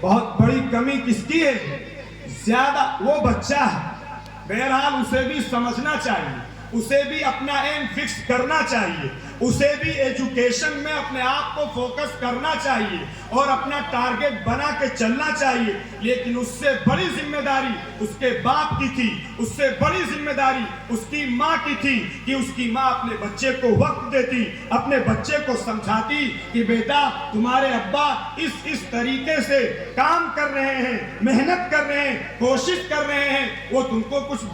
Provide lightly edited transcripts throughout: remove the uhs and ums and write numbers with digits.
بہت بڑی کمی کس کی ہے؟ زیادہ وہ بچہ ہے، بہرحال اسے بھی سمجھنا چاہیے، اسے بھی اپنا ایم فکس کرنا چاہیے، اسے بھی ایجوکیشن میں اپنے آپ کو فوکس کرنا چاہیے اور اپنا ٹارگٹ بنا کے چلنا چاہیے. لیکن اس سے بڑی ذمہ داری اس کے باپ کی تھی، اس سے بڑی ذمہ داری اس کی ماں کی تھی کہ اس کی ماں اپنے بچے کو وقت دیتی، اپنے بچے کو سمجھاتی کہ بیٹا تمہارے ابا اس طریقے سے کام کر رہے ہیں، محنت کر رہے ہیں، کوشش کر رہے ہیں، وہ تم کو کچھ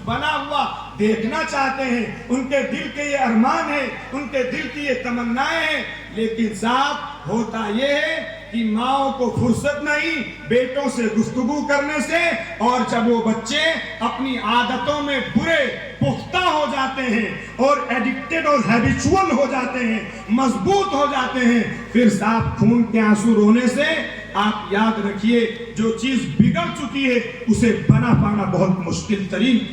بنا ہوا دیکھنا چاہتے ہیں، ان کے دل کے یہ ارمان ہیں، ان کے دل کی یہ تمنائیں ہیں. لیکن صاحب ہوتا یہ ہے کہ ماؤں کو فرصت نہیں بیٹوں سے گفتگو کرنے سے، اور جب وہ بچے اپنی عادتوں میں برے پختہ ہو جاتے ہیں اور ایڈکٹڈ اور ہیبیچول ہو جاتے ہیں، مضبوط ہو جاتے ہیں، پھر صاحب خون کے آنسو رونے سے آپ یاد رکھیے جو چیز بگڑ چکی ہے اسے بنا پانا بہت مشکل ترین.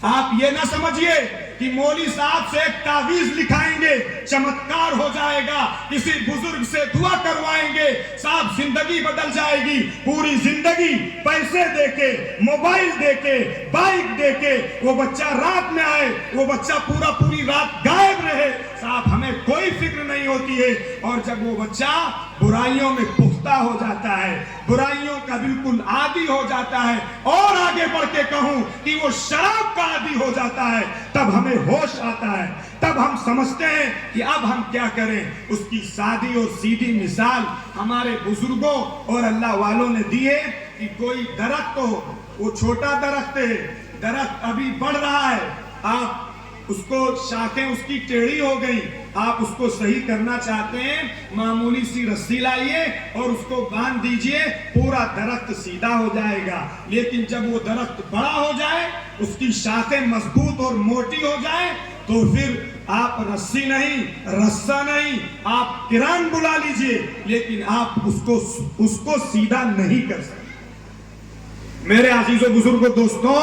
آپ یہ نہ سمجھیے کہ مولوی صاحب سے ایک تعویذ لکھائیں گے چمتکار ہو جائے گا، کسی بزرگ سے دعا کروائیں گے صاحب زندگی بدل جائے گی. پوری زندگی پیسے دے کے، موبائل دے کے، بائک دے کے وہ بچہ رات میں آئے، وہ بچہ پوری رات غائب رہے، صاحب ہمیں کوئی فکر نہیں ہوتی ہے. اور جب وہ بچہ برائیوں میں پختہ ہو جاتا ہے، برائیوں کا بالکل عادی ہو جاتا ہے، اور آگے بڑھ کے کہوں کہ وہ شراب کا عادی ہو جاتا ہے، تب ہمیں ہوش آتا ہے، تب ہم سمجھتے ہیں کہ اب ہم کیا کریں. اس کی سادی اور سیدھی مثال ہمارے بزرگوں اور اللہ والوں نے دی ہے کہ کوئی درخت ہو، وہ چھوٹا درخت ہے، درخت ابھی بڑھ رہا ہے، آپ اس کو شاخیں اس کی ٹیڑھی ہو گئی، آپ اس کو صحیح کرنا چاہتے ہیں، معمولی سی رسی لائیے اور اس کو باندھ دیجئے، پورا درخت سیدھا ہو جائے گا. لیکن جب وہ درخت بڑا ہو جائے، اس کی شاخیں مضبوط اور موٹی ہو جائے، تو پھر آپ رسی نہیں، رسہ نہیں، آپ کران بلا لیجئے، لیکن آپ اس کو سیدھا نہیں کر سکتے. میرے عزیزوں بزرگوں دوستوں،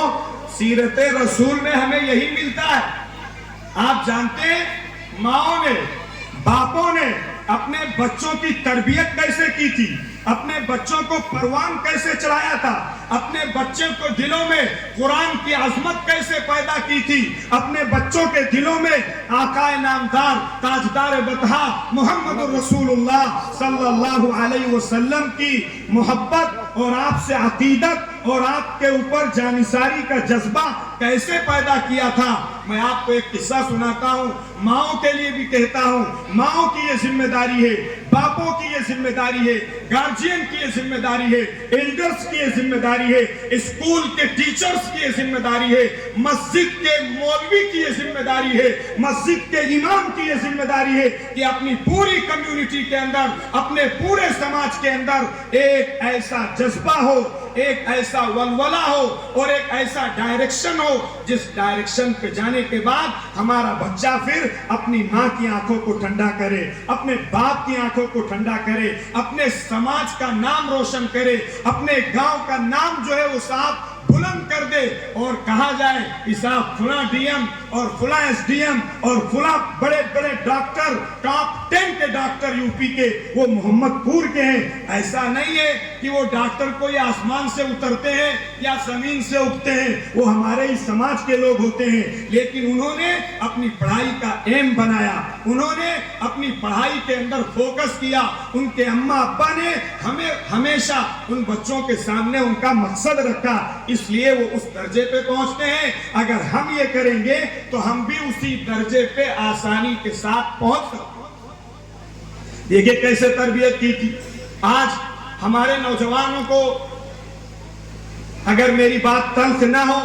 سیرت رسول میں ہمیں یہی ملتا ہے. آپ جانتے ہیں ماؤں نے، باپوں نے اپنے بچوں کی تربیت کیسے کی تھی، اپنے بچوں کو پروان کیسے چڑھایا تھا، اپنے بچوں کو دلوں میں قرآن کی عظمت کیسے پیدا کی تھی، اپنے بچوں کے دلوں میں آقا نامدار تاجدار بطحا محمد رسول اللہ صلی اللہ علیہ وسلم کی محبت اور آپ سے عقیدت اور آپ کے اوپر جانثاری کا جذبہ کیسے پیدا کیا تھا. میں آپ کو ایک قصہ سناتا ہوں، ماؤں کے لیے بھی کہتا ہوں، ماؤں کی یہ ذمہ داری ہے، باپوں کی یہ ذمہ داری ہے، گارجین کی یہ ذمہ داری ہے، ایلڈرز کی یہ ذمہ داری ہے، اسکول کے ٹیچرز کی یہ ذمہ داری ہے، مسجد کے مولوی کی یہ ذمہ داری ہے، مسجد کے امام کی یہ ذمہ داری ہے کہ اپنی پوری کمیونٹی کے اندر، اپنے پورے سماج کے اندر ایک ایسا جذبہ ہو، ایک ایسا ولولہ ہو اور ایک ایسا ڈائریکشن ہو جس ڈائریکشن پہ جانے کے بعد ہمارا بچہ پھر اپنی ماں کی آنکھوں کو ٹھنڈا کرے، اپنے باپ کی آنکھوں کو ٹھنڈا کرے، اپنے سماج کا نام روشن کرے، اپنے گاؤں کا نام جو ہے وہ صاحب بلند کر دے، اور کہا جائے کہ صاحب فلاں ڈی ایم اور فلاں ایس ڈی ایم اور فلاں بڑے بڑے ڈاکٹر، ٹاپ 10 کے ڈاکٹر یو پی کے وہ محمد پور کے ہیں. ایسا نہیں ہے کہ وہ ڈاکٹر کوئی آسمان سے اترتے ہیں یا زمین سے اگتے ہیں، وہ ہمارے ہی سماج کے لوگ ہوتے ہیں. لیکن انہوں نے اپنی پڑھائی کا ایم بنایا، انہوں نے اپنی پڑھائی کے اندر فوکس کیا. ان کے اماں ابا نے ہمیشہ ان بچوں کے سامنے ان کا مقصد رکھا، اس لیے وہ اس درجے پہ پہنچتے ہیں. اگر ہم یہ کریں گے تو ہم بھی اسی درجے پہ آسانی کے ساتھ پہنچ سکتے ہیں. دیکھیں کیسے تربیت کی تھی. آج ہمارے نوجوانوں کو اگر میری بات تلخ نہ ہو،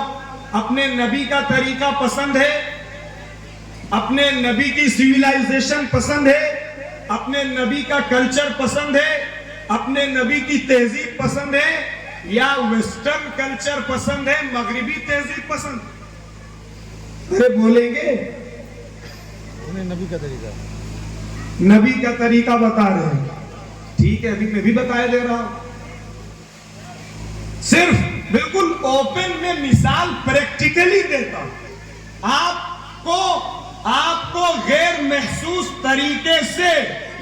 اپنے نبی کا طریقہ پسند ہے، اپنے نبی کی سیویلائزیشن پسند ہے، اپنے نبی کا کلچر پسند ہے، اپنے نبی کی تہذیب پسند ہے، یا ویسٹرن کلچر پسند ہے، مغربی تہذیب پسند ہے؟ ارے بولیں گے؟ انہیں نبی کا طریقہ، نبی کا طریقہ بتا رہے ہیں. ٹھیک ہے، ابھی میں بھی بتایا دے رہا ہوں، صرف بالکل اوپن میں مثال پریکٹیکلی دیتا ہوں. آپ کو غیر محسوس طریقے سے